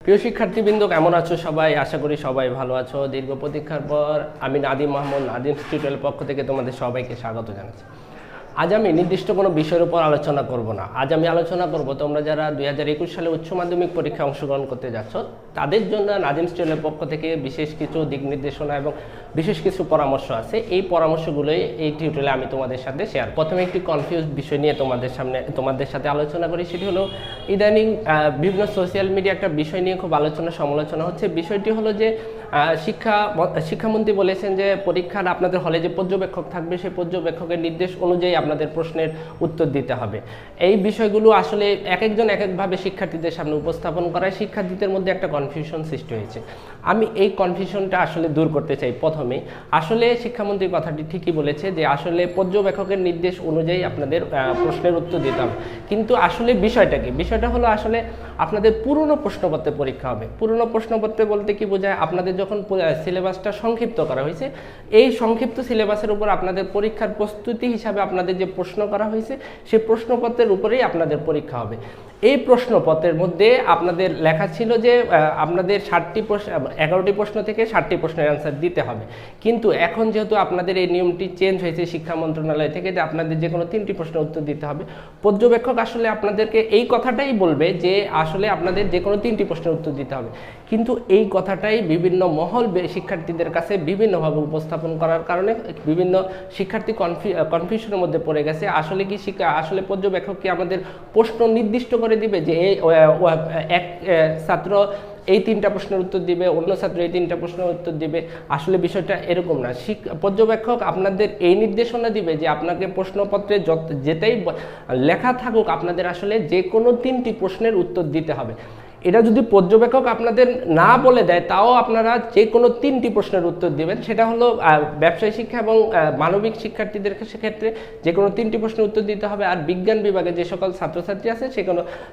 প্রিয় শিক্ষার্থীবৃন্দ, কেমন আছো সবাই? আশা করি সবাই ভালো আছো। দীর্ঘ প্রতীক্ষার পর আমি নাদিম মোহাম্মদ নাদিম টিউটোরিয়াল পক্ষ থেকে তোমাদের সবাইকে স্বাগত জানাচ্ছি। আজ আমি নির্দিষ্ট কোনো বিষয়ের উপর আলোচনা করব না। আজ আমি আলোচনা করব তোমরা যারা 2021 সালে উচ্চ মাধ্যমিক পরীক্ষায় অংশগ্রহণ করতে যাচ্ছ তাদের জন্য নাদিম টিউটোরিয়াল পক্ষ থেকে বিশেষ কিছু দিক নির্দেশনা এবং বিশেষ কিছু পরামর্শ আছে। এই পরামর্শগুলোই এই টিউটোরিয়ালে আমি তোমাদের সাথে শেয়ার। প্রথমে একটি কনফিউজড বিষয় নিয়ে তোমাদের সাথে আলোচনা করি। সেটি হলো ইদানিং বিভিন্ন সোশ্যাল মিডিয়া একটা বিষয় নিয়ে খুব আলোচনা সমালোচনা হচ্ছে। বিষয়টি হলো যে শিক্ষামন্ত্রী বলেছেন যে পরীক্ষার আপনাদের হলে যে পর্যবেক্ষক থাকবে সেই পর্যবেক্ষকের নির্দেশ অনুযায়ী আপনাদের প্রশ্নের উত্তর দিতে হবে। এই বিষয়গুলো আসলে এক একজন এক একভাবে শিক্ষার্থীদের সামনে উপস্থাপন করায় শিক্ষার্থীদের মধ্যে একটা কনফিউশন সৃষ্টি হয়েছে। আমি এই কনফিউশনটা আসলে দূর করতে চাই। প্রথমে আসলে শিক্ষামন্ত্রী কথাটি ঠিকই বলেছে যে আসলে পর্যবেক্ষকের নির্দেশ অনুযায়ী আপনাদের প্রশ্নের উত্তর দিতে হবে, কিন্তু আসলে বিষয়টা কি? বিষয়টা হলো আসলে আপনাদের পুরনো প্রশ্নপত্রে পরীক্ষা হবে। পুরনো প্রশ্নপত্রে বলতে কি বোঝায়? আপনাদের যখন সিলেবাসটা সংক্ষিপ্ত করা হয়েছে, এই সংক্ষিপ্ত সিলেবাসের উপর আপনাদের পরীক্ষার প্রস্তুতি হিসাবে আপনাদের যে প্রশ্ন করা হয়েছে সেই প্রশ্নপত্রের উপরেই আপনাদের পরীক্ষা হবে। এই প্রশ্নপত্রের মধ্যে আপনাদের লেখা ছিল যে আপনাদের 11টি প্রশ্ন থেকে 60টি প্রশ্নের অ্যান্সার দিতে হবে, কিন্তু এখন যেহেতু আপনাদের এই নিয়মটি চেঞ্জ হয়েছে শিক্ষা মন্ত্রণালয় থেকে যে আপনাদের যে কোনো 3টি প্রশ্নের উত্তর দিতে হবে, পর্যবেক্ষক আসলে আপনাদেরকে এই কথাটাই বলবে যে আসলে আপনাদের যে কোনো 3টি প্রশ্নের উত্তর দিতে হবে, কিন্তু এই কথাটাই বিভিন্ন মহল শিক্ষার্থীদের কাছে বিভিন্নভাবে উপস্থাপন করার কারণে বিভিন্ন শিক্ষার্থী কনফিউশনের মধ্যে পড়ে গেছে। আসলে কি আসলে পর্যবেক্ষক কি আমাদের প্রশ্ন নির্দিষ্ট করে দিবে যে এক ছাত্র এই 3টা প্রশ্নের উত্তর দিবে, অন্য ছাত্র এই 3টা প্রশ্নের উত্তর দিবে? আসলে বিষয়টা এরকম না। পর্যবেক্ষক আপনাদের এই নির্দেশনা দিবে যে আপনাকে প্রশ্নপত্রে যেটাই লেখা থাকুক আপনাদের আসলে যে কোনো 3টি প্রশ্নের উত্তর দিতে হবে। এটা যদি পর্যবেক্ষক আপনাদের না বলে দেয় তাও আপনারা যে কোনো 3টি প্রশ্নের উত্তর দিবেন। সেটা হলো ব্যবসায় শিক্ষা এবং মানবিক শিক্ষার্থীদের ক্ষেত্রে যে কোনো 3টি প্রশ্নের উত্তর দিতে হবে, আর বিজ্ঞান বিভাগে যে সকল ছাত্রছাত্রী আছে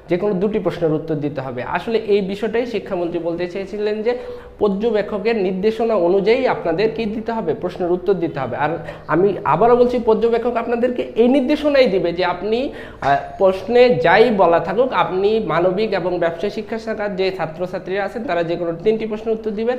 যে কোনো 2টি প্রশ্নের উত্তর দিতে হবে। আসলে এই বিষয়টাই শিক্ষামন্ত্রী বলতে চেয়েছিলেন যে পর্যবেক্ষকের নির্দেশনা অনুযায়ী আপনাদের কি দিতে হবে? প্রশ্নের উত্তর দিতে হবে। আর আমি আবারও বলছি, পর্যবেক্ষক আপনাদেরকে এই নির্দেশনাই দিবে যে আপনি প্রশ্নে যাই বলা থাকুক আপনি মানবিক এবং ব্যবসায় শিক্ষা শাখার যে ছাত্রছাত্রীরা আছেন তারা যে কোনো 3টি প্রশ্নের উত্তর দিবেন,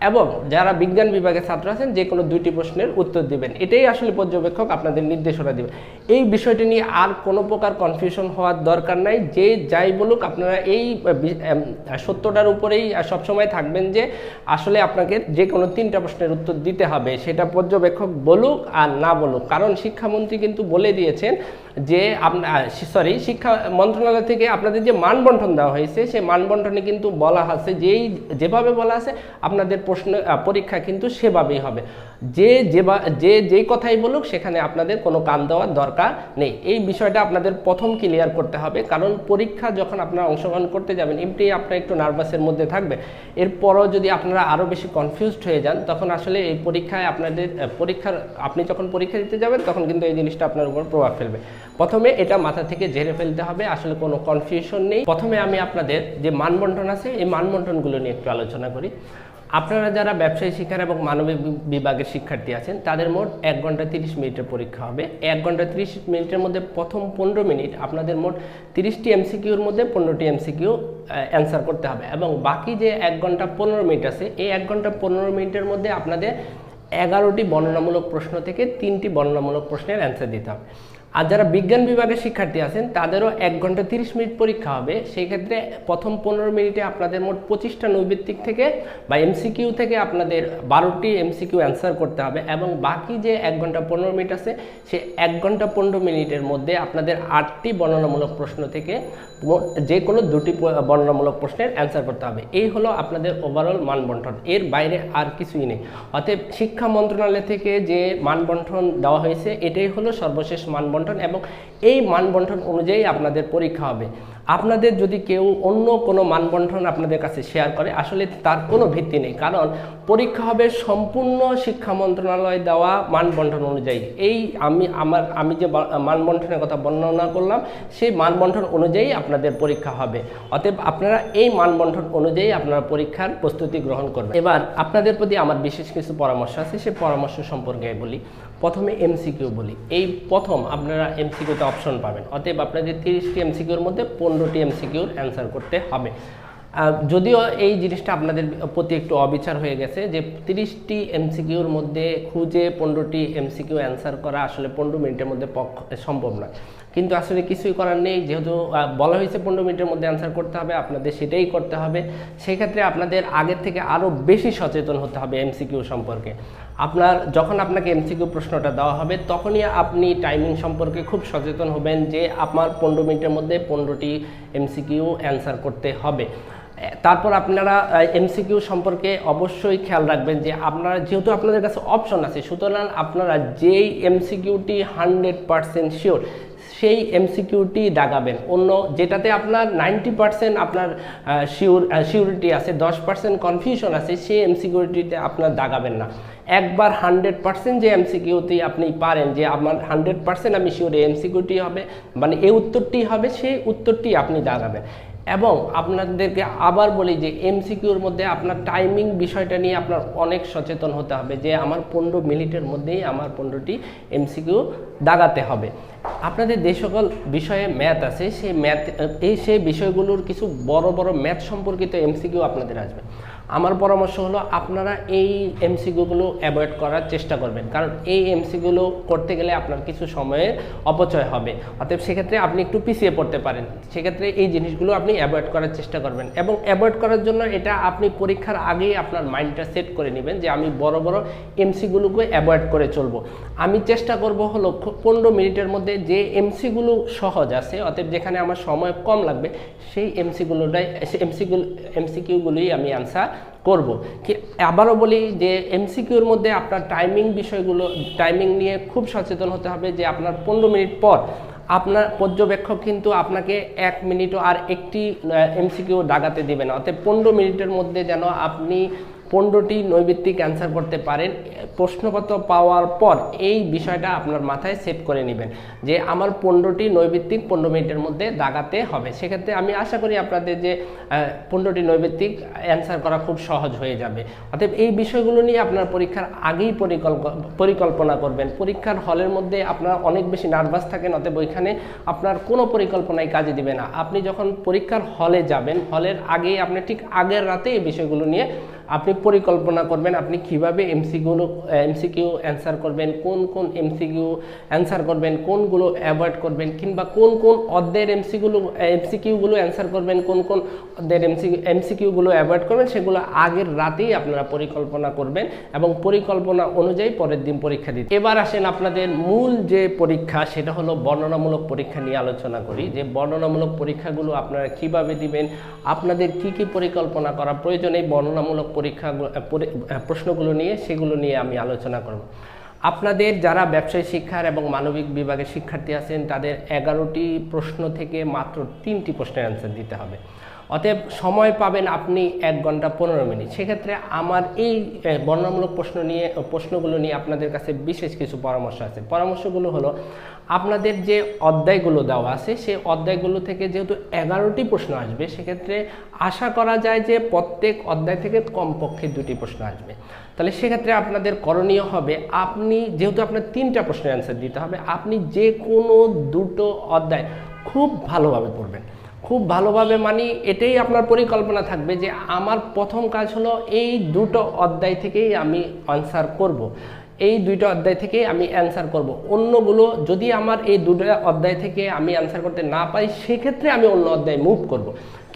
এবং যারা বিজ্ঞান বিভাগের ছাত্র আছেন যে কোনো 2টি প্রশ্নের উত্তর দিবেন। এটাই আসলে পর্যবেক্ষক আপনাদের নির্দেশনা দিবে। এই বিষয়টি নিয়ে আর কোনো প্রকার কনফিউশন হওয়ার দরকার নাই। যে যাই বলুক আপনারা এই সত্যটার উপরেই সবসময় থাকবেন যে আসলে আপনাকে যে কোনো 3টা প্রশ্নের উত্তর দিতে হবে, সেটা পর্যবেক্ষক বলুক আর না বলুক। কারণ শিক্ষামন্ত্রী কিন্তু বলে দিয়েছেন যে শিক্ষা মন্ত্রণালয় থেকে আপনাদের যে মানবন্টন দেওয়া হয়েছে সেই মানবন্টনে কিন্তু বলা আছে যেভাবে বলা আছে আপনাদের পরীক্ষা কিন্তু সেভাবেই হবে। যে কথাই বলুক সেখানে আপনাদের কোনো কান দেওয়ার দরকার নেই। এই বিষয়টা আপনাদের প্রথম ক্লিয়ার করতে হবে, কারণ পরীক্ষা যখন আপনারা অংশগ্রহণ করতে যাবেন এমনি আপনারা একটু নার্ভাসের মধ্যে থাকবে। এরপরও যদি আপনারা আরও বেশি কনফিউজড হয়ে যান তখন আসলে এই পরীক্ষায় আপনি যখন পরীক্ষা দিতে যাবেন তখন কিন্তু এই জিনিসটা আপনার উপর প্রভাব ফেলবে। প্রথমে এটা মাথা থেকে ঝেড়ে ফেলতে হবে, আসলে কোনো কনফিউশন নেই। প্রথমে আমি আপনাদের যে মানবন্টন আছে এই মানবন্টনগুলো নিয়ে একটু আলোচনা করি। আপনারা যারা ব্যবসায়ী শিক্ষার এবং মানবিক বিভাগের শিক্ষার্থী আছেন তাদের মোট 1 ঘন্টা 30 মিনিটের পরীক্ষা হবে। 1 ঘন্টা 30 মিনিটের মধ্যে প্রথম 15 মিনিট আপনাদের মোট 30টি এমসিকিউর মধ্যে 15টি এমসিকিউ অ্যান্সার করতে হবে, এবং বাকি যে 1 ঘন্টা 15 মিনিট আছে এই 1 ঘন্টা 15 মিনিটের মধ্যে আপনাদের 11টি বর্ণনামূলক প্রশ্ন থেকে 3টি বর্ণনামূলক প্রশ্নের অ্যান্সার দিতে হবে। আর যারা বিজ্ঞান বিভাগের শিক্ষার্থী আছেন তাদেরও 1 ঘন্টা 30 মিনিট পরীক্ষা হবে। সেই ক্ষেত্রে প্রথম 15 মিনিটে আপনাদের মোট 25টা নৈর্ব্যক্তিক থেকে বা এমসিকিউ থেকে আপনাদের 12টি এমসিকিউ অ্যান্সার করতে হবে, এবং বাকি যে 1 ঘন্টা 15 মিনিট আছে সে 1 ঘন্টা 15 মিনিটের মধ্যে আপনাদের 8টি বর্ণনামূলক প্রশ্ন থেকে যে কোনো 2টি বর্ণনামূলক প্রশ্নের অ্যান্সার করতে হবে। এই হলো আপনাদের ওভারঅল মানবন্টন, এর বাইরে আর কিছুই নেই। অতএব শিক্ষা মন্ত্রণালয় থেকে যে মানবন্টন দেওয়া হয়েছে এটাই হলো সর্বশেষ মানবন্টন, এবং এই মানবন্টন অনুযায়ী আপনাদের পরীক্ষা হবে। আপনাদের যদি কেউ অন্য কোনো মানবন্টন আপনাদের কাছে শেয়ার করে আসলে তার কোনো ভিত্তি নেই, কারণ পরীক্ষা হবে সম্পূর্ণ শিক্ষা মন্ত্রণালয় দেওয়া মানবন্টন অনুযায়ী। আমি যে মানবন্টনের কথা বর্ণনা করলাম সেই মানবন্টন অনুযায়ী আপনাদের পরীক্ষা হবে। অতএব আপনারা এই মানবন্টন অনুযায়ী আপনারা পরীক্ষার প্রস্তুতি গ্রহণ করবেন। এবার আপনাদের প্রতি আমার বিশেষ কিছু পরামর্শ আছে, সেই পরামর্শ সম্পর্কে বলি। প্রথমে এমসিকিউ বলি। এই প্রথম আপনারা এমসিকিউতে অপশন পাবেন, অতএব আপনাদের 30টি এমসিকিউর মধ্যে 15টি এমসিকিউর অ্যান্সার করতে হবে। যদিও এই জিনিসটা আপনাদের প্রতি একটু অবিচার হয়ে গেছে যে 30টি এমসিকিউর মধ্যে খুঁজে 15টি এমসিকিউ অ্যান্সার করা আসলে 15 মিনিটের মধ্যে সম্ভব নয়, কিন্তু আসলে কিছুই করার নেই। যেহেতু বলা হয়েছে 15 মিনিটের মধ্যে অ্যান্সার করতে হবে, আপনাদের সেটাই করতে হবে। সেই ক্ষেত্রে আপনাদের আগের থেকে আরও বেশি সচেতন হতে হবে এমসিকিউ সম্পর্কে। যখন আপনাকে এমসিকিউ প্রশ্নটা দেওয়া হবে তখনই আপনি টাইমিং সম্পর্কে খুব সচেতন হবেন যে আমার 15 মিনিটের মধ্যে 15টি এমসিকিউ অ্যান্সার করতে হবে। তারপর আপনারা এমসিকিউ সম্পর্কে অবশ্যই খেয়াল রাখবেন যে আপনারা যেহেতু আপনাদের কাছে অপশন আছে, সুতরাং আপনারা যেই এমসিকিউটি 100% শিওর সেই এমসিকিউটি দাগাবেন। অন্য যেটাতে আপনার 90% আপনার শিওরিটি আছে, 10% কনফিউশন আছে, সেই এমসিকিউটিতে আপনার দাগাবেন না। একবার 100% যে এমসিকিউটি আপনি পারেন যে আমার 100% আমি শিওর এই এমসিকিউটি হবে, মানে এই উত্তরটি হবে, সেই উত্তরটি আপনি দাগাবেন। এবং আপনাদেরকে আবার বলি যে এমসিকিউর মধ্যে আপনার টাইমিং বিষয়টা নিয়ে আপনার অনেক সচেতন হতে হবে যে আমার 15 মিনিটের মধ্যেই আমার 15টি এমসিকিউ দাগাতে হবে। আপনাদের যে সকল বিষয়ে ম্যাথ আছে সেই বিষয়গুলোর কিছু বড় বড় ম্যাথ সম্পর্কিত এমসিকিউ আপনাদের আসবে। আমার পরামর্শ হলো আপনারা এই এমসিকিউগুলো অ্যাভয়েড করার চেষ্টা করবেন, কারণ এই এমসিকিউগুলো করতে গেলে আপনার কিছু সময়ের অপচয় হবে। অতএব সেক্ষেত্রে আপনি একটু পিছিয়ে পড়তে পারেন। সেক্ষেত্রে এই জিনিসগুলো আপনি অ্যাভয়েড করার চেষ্টা করবেন, এবং অ্যাভয়েড করার জন্য এটা আপনি পরীক্ষার আগেই আপনার মাইন্ডটা সেট করে নেবেন যে আমি বড় বড় এমসিকিউগুলোকে অ্যাভয়েড করে চলবো। আমি চেষ্টা করব হলো 15 মিনিটের মধ্যে যে এমসিকিউগুলো সহজ আছে, অতএব যেখানে আমার সময় কম লাগবে সেই এমসিকিউগুলোই আমি আনসার করব। আবারও বলি যে এমসিকিউর মধ্যে আপনার টাইমিং নিয়ে খুব সচেতন হতে হবে যে আপনার 15 মিনিট পর আপনার পর্যবেক্ষক কিন্তু আপনাকে 1 মিনিটও আর একটি এমসিকিউ দাগাতে দিবে না। অর্থাৎ 15 মিনিটের মধ্যে যেন আপনি 15টি নৈবিত্তিক অ্যান্সার করতে পারেন। প্রশ্নপত্র পাওয়ার পর এই বিষয়টা আপনার মাথায় সেট করে নেবেন যে আমার 15টি নৈবিত্তিক 15 মিনিটের মধ্যে দাগাতে হবে। সেক্ষেত্রে আমি আশা করি আপনাদের যে 15টি নৈবিত্তিক অ্যান্সার করা খুব সহজ হয়ে যাবে। অতএব এই বিষয়গুলো নিয়ে আপনার পরীক্ষার আগেই পরিকল্পনা করবেন। পরীক্ষার হলের মধ্যে আপনারা অনেক বেশি নার্ভাস থাকেন, অতএব ওইখানে আপনার কোনো পরিকল্পনাই কাজে দিবে না। আপনি যখন পরীক্ষার হলে যাবেন, হলের আগেই আপনি ঠিক আগের রাতে এই বিষয়গুলো নিয়ে আপনি পরিকল্পনা করবেন আপনি কিভাবে এমসিকিউ অ্যান্সার করবেন, কোন কোন এমসিকিউ অ্যান্সার করবেন, কোনগুলো অ্যাভয়েড করবেন, কিংবা কোন কোন অধ্যায়ের এমসিকিউগুলো অ্যান্সার করবেন, কোন কোন অধ্যায়ের এমসিকিউগুলো অ্যাভয়েড করবেন, সেগুলো আগের রাতেই আপনারা পরিকল্পনা করবেন এবং পরিকল্পনা অনুযায়ী পরের দিন পরীক্ষা দিতে। এবার আসেন আপনাদের মূল যে পরীক্ষা, সেটা হলো বর্ণনামূলক পরীক্ষা নিয়ে আলোচনা করি। যে বর্ণনামূলক পরীক্ষাগুলো আপনারা কিভাবে দিবেন, আপনাদের কি কি পরিকল্পনা করা প্রয়োজন এই বর্ণনামূলক প্রশ্নগুলো নিয়ে, সেগুলো নিয়ে আমি আলোচনা করব। আপনাদের যারা ব্যবসায় শিক্ষার এবং মানবিক বিভাগের শিক্ষার্থী আছেন তাদের 11টি প্রশ্ন থেকে মাত্র 3টি প্রশ্নের অ্যান্সার দিতে হবে। অতএব পাবেন আপনি 1 ঘন্টা 15 মিনিট। সেক্ষেত্রে আমার এই বর্ণনামূলক প্রশ্নগুলো নিয়ে আপনাদের কাছে বিশেষ কিছু পরামর্শ আছে। পরামর্শগুলো হলো আপনাদের যে অধ্যায়গুলো দেওয়া আছে সেই অধ্যায়গুলো থেকে যেহেতু 11টি প্রশ্ন আসবে, সেক্ষেত্রে আশা করা যায় যে প্রত্যেক অধ্যায় থেকে কমপক্ষে 2টি প্রশ্ন আসবে। তাহলে সেক্ষেত্রে আপনাদের করণীয় হবে, আপনি যেহেতু আপনার 3টা প্রশ্নের অ্যান্সার দিতে হবে, আপনি যে কোনো 2টো অধ্যায় খুব ভালোভাবে পড়বেন। খুব ভালোভাবে মানে এটাই আপনার পরিকল্পনা থাকবে যে আমার প্রথম কাজ হলো এই 2টো অধ্যায় থেকেই আমি আনসার করব, এই 2টা অধ্যায় থেকে আমি অ্যান্সার করব। অন্যগুলো যদি আমার এই 2টা অধ্যায় থেকে আমি অ্যান্সার করতে না পারি, সেক্ষেত্রে আমি অন্য অধ্যায়ে মুভ করব।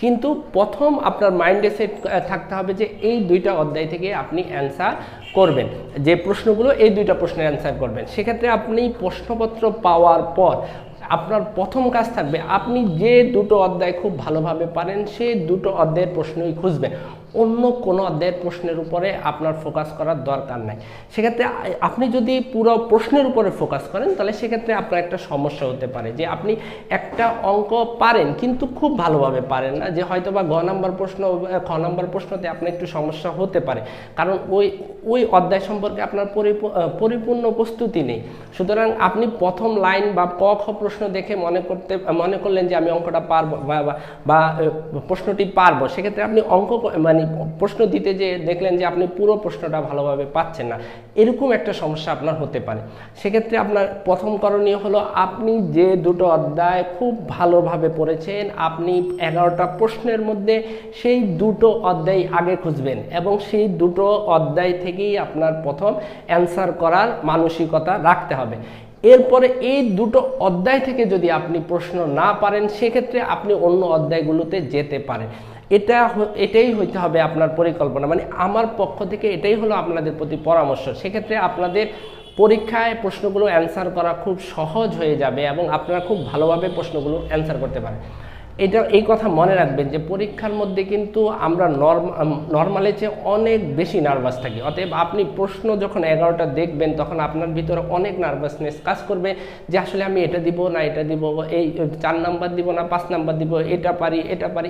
কিন্তু প্রথম আপনার মাইন্ডে সেট থাকতে হবে যে এই 2টা অধ্যায় থেকে আপনি অ্যান্সার করবেন, যে প্রশ্নগুলো এই 2টা প্রশ্নের অ্যান্সার করবেন। সেক্ষেত্রে আপনি প্রশ্নপত্র পাওয়ার পর আপনার প্রথম কাজ থাকবে আপনি যে 2টো অধ্যায় খুব ভালোভাবে পারেন সেই 2টো অধ্যায়ের প্রশ্নই খুঁজবেন, অন্য কোনো অধ্যায়ের প্রশ্নের উপরে আপনার ফোকাস করার দরকার নাই। সেক্ষেত্রে আপনি যদি পুরো প্রশ্নের উপরে ফোকাস করেন তাহলে সেক্ষেত্রে আপনার একটা সমস্যা হতে পারে যে আপনি একটা অঙ্ক পারেন কিন্তু খুব ভালোভাবে পারেন না, যে হয়তো বা খ নম্বর প্রশ্নতে আপনার একটু সমস্যা হতে পারে, কারণ ওই অধ্যায় সম্পর্কে আপনার পরিপূর্ণ প্রস্তুতি নেই। সুতরাং আপনি প্রথম লাইন বা ক খ প্রশ্ন দেখে মনে করলেন যে আমি অঙ্কটা পারবো বা প্রশ্নটি পারবো, সেক্ষেত্রে আপনি মানে প্রশ্ন দিতে যে দেখলেন যে আপনি পুরো প্রশ্নটা ভালোভাবে পাচ্ছেন না, এরকম একটা সমস্যা আপনার হতে পারে। সেক্ষেত্রে আপনার প্রথম করণীয় হলো আপনি যে দুটো অধ্যায় খুব ভালোভাবে পড়েছেন, আপনি 11টা প্রশ্নের মধ্যে সেই দুটো অধ্যায় আগে খুঁজবেন এবং সেই দুটো অধ্যায় থেকেই আপনার প্রথম অ্যান্সার করার মানসিকতা রাখতে হবে। এরপরে এই দুটো অধ্যায় থেকে যদি আপনি প্রশ্ন না পারেন, সেক্ষেত্রে আপনি অন্য অধ্যায়গুলোতে যেতে পারেন। এটাই হইতে হবে আপনার পরিকল্পনা। মানে আমার পক্ষ থেকে এটাই হলো আপনাদের প্রতি পরামর্শ। সেক্ষেত্রে আপনাদের পরীক্ষায় প্রশ্নগুলো অ্যান্সার করা খুব সহজ হয়ে যাবে এবং আপনারা খুব ভালোভাবে প্রশ্নগুলো অ্যান্সার করতে পারেন। এই কথা মনে রাখবেন যে পরীক্ষার মধ্যে কিন্তু আমরা নর্মালের চেয়ে অনেক বেশি নার্ভাস থাকি। অতএব আপনি প্রশ্ন যখন 11টা দেখবেন তখন আপনার ভিতরে অনেক নার্ভাসনেস কাজ করবে যে আসলে আমি এটা দিব না এটা দিব, এই 4 নাম্বার দিব না 5 নাম্বার দিব, এটা পারি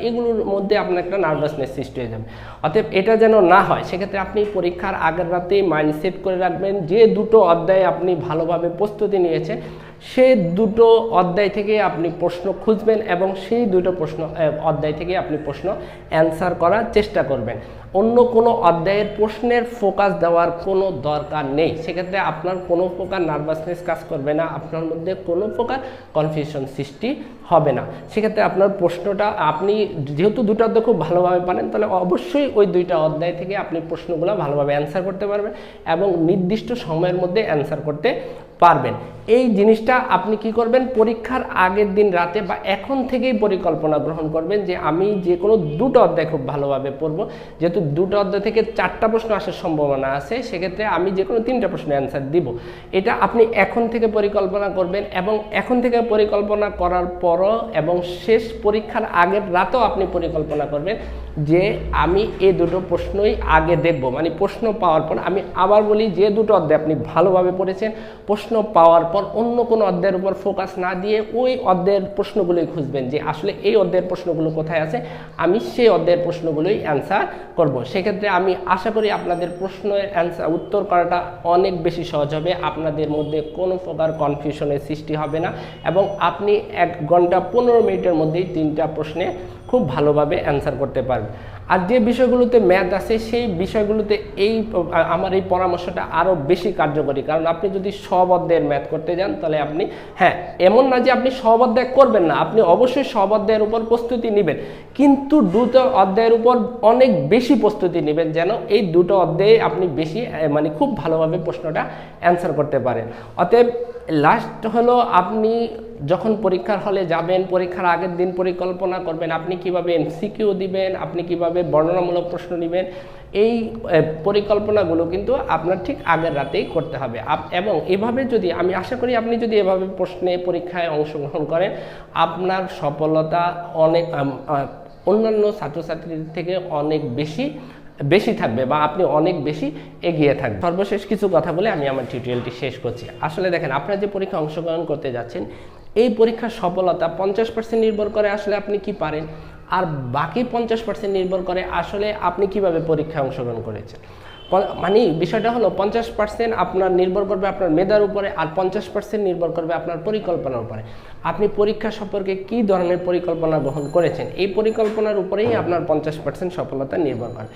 এগুলোর মধ্যে আপনার একটা নার্ভাসনেস সৃষ্টি হয়ে যাবে। অতএব এটা যেন না হয়, সেক্ষেত্রে আপনি পরীক্ষার আগের রাতেই মাইন্ডসেট করে রাখবেন যে দুটো অধ্যায় আপনি ভালোভাবে প্রস্তুতি নিয়েছেন, সেই দুটো অধ্যায় থেকে আপনি প্রশ্ন খুঁজবেন এবং সেই দুটো অধ্যায় থেকে আপনি প্রশ্ন অ্যান্সার করার চেষ্টা করবেন। অন্য কোনো অধ্যায়ের প্রশ্নের ফোকাস দেওয়ার কোনো দরকার নেই। সেক্ষেত্রে আপনার কোনো প্রকার নার্ভাসনেস কাজ করবে না, আপনার মধ্যে কোনো প্রকার কনফিউশন সৃষ্টি হবে না। সেক্ষেত্রে আপনার প্রশ্নটা আপনি যেহেতু দুটো অধ্যায় খুব ভালোভাবে পারেন, তাহলে অবশ্যই ওই দুইটা অধ্যায় থেকে আপনি প্রশ্নগুলো ভালোভাবে অ্যান্সার করতে পারবেন এবং নির্দিষ্ট সময়ের মধ্যে অ্যান্সার করতে পারবেন। এই জিনিসটা আপনি কি করবেন, পরীক্ষার আগের দিন রাতে বা এখন থেকেই পরিকল্পনা গ্রহণ করবেন যে আমি যে কোনো দুটো অধ্যায় খুব ভালোভাবে পড়বো। যেহেতু দুটো অধ্যায় থেকে 4টা প্রশ্ন আসার সম্ভাবনা আছে, সেক্ষেত্রে আমি যে কোনো 3টা প্রশ্নের অ্যান্সার দিব। এটা আপনি এখন থেকে পরিকল্পনা করবেন এবং এখন থেকে পরিকল্পনা করার পরও এবং শেষ পরীক্ষার আগের রাতেও আপনি পরিকল্পনা করবেন যে আমি এই দুটো প্রশ্নই আগে দেখব। মানে প্রশ্ন পাওয়ার পর, আমি আবার বলি, যে দুটো অধ্যায় আপনি ভালোভাবে পড়েছেন, প্রশ্ন পাওয়ার পর অন্য কোনো অধ্যায়ের উপর ফোকাস না দিয়ে ওই অধ্যায়ের প্রশ্নগুলোই খুঁজবেন যে আসলে এই অধ্যায়ের প্রশ্নগুলো কোথায় আছে, আমি সেই অধ্যায়ের প্রশ্নগুলোই অ্যান্সার করব। সেক্ষেত্রে আমি আশা করি আপনাদের প্রশ্নের উত্তর করাটা অনেক বেশি সহজ হবে, আপনাদের মধ্যে কোনো প্রকার কনফিউশনের সৃষ্টি হবে না এবং আপনি 1 ঘন্টা 15 মিনিটের মধ্যেই 3টা প্রশ্নে খুব ভালোভাবে অ্যান্সার করতে পারবেন। আর যে বিষয়গুলোতে ম্যাথ আছে সেই বিষয়গুলোতে আমার এই পরামর্শটা আরও বেশি কার্যকরী। কারণ আপনি যদি সব অধ্যায়ের ম্যাথ করতে যান তাহলে আপনি, এমন না যে আপনি সব অধ্যায় করবেন না, আপনি অবশ্যই সব অধ্যায়ের উপর প্রস্তুতি নেবেন, কিন্তু দুটো অধ্যায়ের উপর অনেক বেশি প্রস্তুতি নেবেন যেন এই দুটো অধ্যায়ে আপনি বেশি মানে খুব ভালোভাবে প্রশ্নটা অ্যান্সার করতে পারেন। অতএব লাস্ট হলো, আপনি যখন পরীক্ষার হলে যাবেন, পরীক্ষার আগের দিন পরিকল্পনা করবেন আপনি কিভাবে এমসিকিউ দিবেন, আপনি কিভাবে বর্ণনামূলক প্রশ্ন নেবেন। এই পরিকল্পনাগুলো কিন্তু আপনার ঠিক আগের রাতেই করতে হবে। এবং এভাবে যদি, আমি আশা করি আপনি যদি এভাবে পরীক্ষায় অংশগ্রহণ করেন, আপনার সফলতা অনেক অন্যান্য ছাত্রছাত্রীদের থেকে অনেক বেশি থাকবে বা আপনি অনেক বেশি এগিয়ে থাকবেন। সর্বশেষ কিছু কথা বলে আমি আমার টিউটোরিয়ালটি শেষ করছি। আসলে দেখেন, আপনারা যে পরীক্ষা অংশগ্রহণ করতে যাচ্ছেন, এই পরীক্ষার সফলতা 50% নির্ভর করে আসলে আপনি কি পারেন, আর বাকি 50% নির্ভর করে আসলে আপনি কিভাবে পরীক্ষায় অংশগ্রহণ করেছেন। মানে বিষয়টা হলো 50% আপনার নির্ভর করবে আপনার মেধার উপরে, আর 50% নির্ভর করবে আপনার পরিকল্পনার উপরে। আপনি পরীক্ষা সম্পর্কে কী ধরনের পরিকল্পনা গ্রহণ করেছেন, এই পরিকল্পনার উপরেই আপনার 50% সফলতা নির্ভর করে।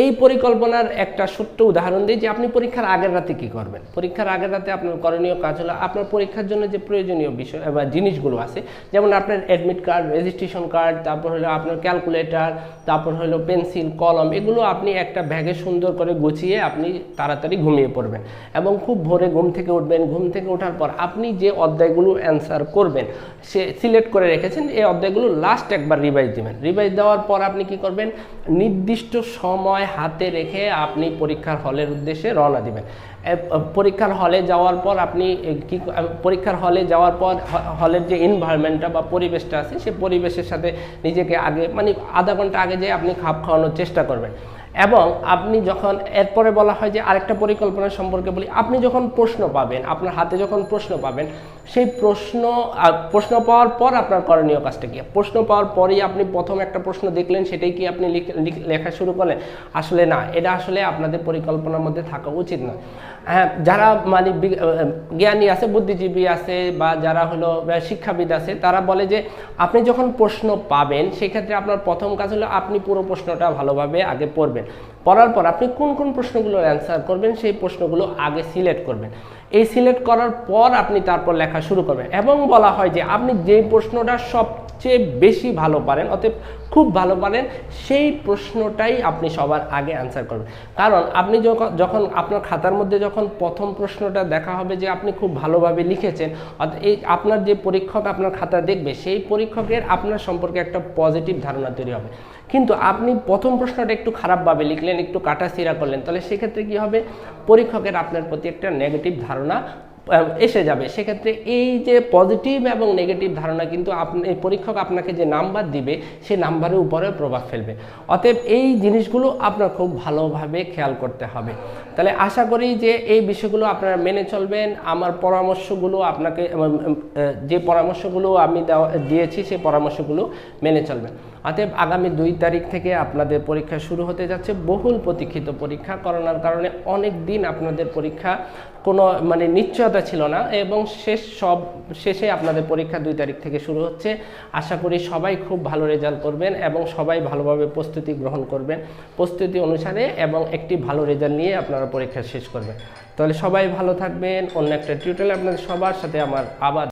এই পরিকল্পনার একটা ছোট্ট উদাহরণ দিই যে আপনি পরীক্ষার আগের রাতে কী করবেন। পরীক্ষার আগের রাতে আপনার করণীয় কাজ হলো, আপনার পরীক্ষার জন্য যে প্রয়োজনীয় বিষয় বা জিনিসগুলো আছে, যেমন আপনার অ্যাডমিট কার্ড, রেজিস্ট্রেশন কার্ড, তারপর হলো আপনার ক্যালকুলেটর, তারপর হলো পেন্সিল, কলম, এগুলো আপনি একটা ব্যাগে সুন্দর করে গুছিয়ে আপনি তাড়াতাড়ি ঘুমিয়ে পড়বেন এবং খুব ভোরে ঘুম থেকে উঠবেন। ঘুম থেকে ওঠার পর আপনি যে অধ্যায়গুলো অ্যান্সার করবেন সে সিলেক্ট করে রেখেছেন, এই অধ্যায়গুলো লাস্ট একবার রিভাইজ দিবেন। রিভাইজ দেওয়ার পর আপনি কি করবেন, নির্দিষ্ট সময় হাতে রেখে আপনি পরীক্ষার হলের উদ্দেশ্যে রওনা দিবেন। পরীক্ষার হলে যাওয়ার পর আপনি হলের যে এনভায়রনমেন্টটা বা পরিবেশটা আছে, সেই পরিবেশের সাথে নিজেকে আগে মানে আধা ঘন্টা আগে যেয়ে আপনি খাপ খাওয়ানোর চেষ্টা করবেন এবং আপনি যখন এরপরে বলা হয় যে আরেকটা পরিকল্পনা সম্পর্কে বলি, আপনি যখন প্রশ্ন পাবেন, আপনার হাতে যখন প্রশ্ন পাবেন, সেই প্রশ্ন পাওয়ার পর আপনার করণীয় কাজটা কি? প্রশ্ন পাওয়ার পরেই আপনি প্রথম একটা প্রশ্ন দেখলেন সেটাই কি আপনি লেখা শুরু করলেন? আসলে না, এটা আসলে আপনাদের পরিকল্পনার মধ্যে থাকা উচিত নয়। হ্যাঁ, যারা মানে জ্ঞানী আছে, বুদ্ধিজীবী আছে, বা যারা হলো শিক্ষাবিদ আছে, তারা বলে যে আপনি যখন প্রশ্ন পাবেন সেক্ষেত্রে আপনার প্রথম কাজ হলো আপনি পুরো প্রশ্নটা ভালোভাবে আগে পড়বেন। পড়ার পর আপনি কোন কোন প্রশ্নগুলোর অ্যান্সার করবেন সেই প্রশ্নগুলো আগে সিলেক্ট করবেন। এই সিলেক্ট করার পর আপনি তারপর লেখা শুরু করবেন। এবং বলা হয় যে আপনি যে প্রশ্নটা সবচেয়ে বেশি ভালো পারেন, অতএব খুব ভালো পারেন, সেই প্রশ্নটাই আপনি সবার আগে অ্যান্সার করবেন। কারণ আপনি যখন আপনার খাতার মধ্যে যখন প্রথম প্রশ্নটা দেখা হবে যে আপনি খুব ভালোভাবে লিখেছেন, অর্থাৎ এই আপনার যে পরীক্ষক আপনার খাতা দেখবে, সেই পরীক্ষকের আপনার সম্পর্কে একটা পজিটিভ ধারণা তৈরি হবে। কিন্তু আপনি প্রথম প্রশ্নটা একটু খারাপভাবে লিখলেন, একটু কাটাছিড়া করলেন, তাহলে সেক্ষেত্রে কি হবে? পরীক্ষকের আপনার প্রতি একটা নেগেটিভ ধারণা এসে যাবে। সেক্ষেত্রে এই যে পজিটিভ এবং নেগেটিভ ধারণা কিন্তু পরীক্ষক আপনাকে যে নাম্বার দিবে সেই নাম্বারের উপরে প্রভাব ফেলবে। অতএব এই জিনিসগুলো আপনার খুব ভালোভাবে খেয়াল করতে হবে। তাহলে আশা করি যে এই বিষয়গুলো আপনারা মেনে চলবেন। আমার পরামর্শগুলো আপনাকে, যে পরামর্শগুলো আমি দিয়েছি সেই পরামর্শগুলো মেনে চলবেন। অতএব আগামী 2 তারিখ থেকে আপনাদের পরীক্ষা শুরু হতে যাচ্ছে, বহুল প্রতীক্ষিত পরীক্ষা। করোনার কারণে অনেক দিন আপনাদের পরীক্ষা কোনো মানে নিশ্চয়তা ছিল না, এবং শেষে আপনাদের পরীক্ষা 2 তারিখ থেকে শুরু হচ্ছে। আশা করি সবাই খুব ভালো রেজাল্ট করবেন এবং সবাই ভালোভাবে প্রস্তুতি গ্রহণ করবেন, প্রস্তুতি অনুসারে, এবং একটি ভালো রেজাল্ট নিয়ে আপনারা পরীক্ষা শেষ করবেন। তাহলে সবাই ভালো থাকবেন। অন্য একটা টিউটোরিয়ালে আপনাদের সবার সাথে আমার আবার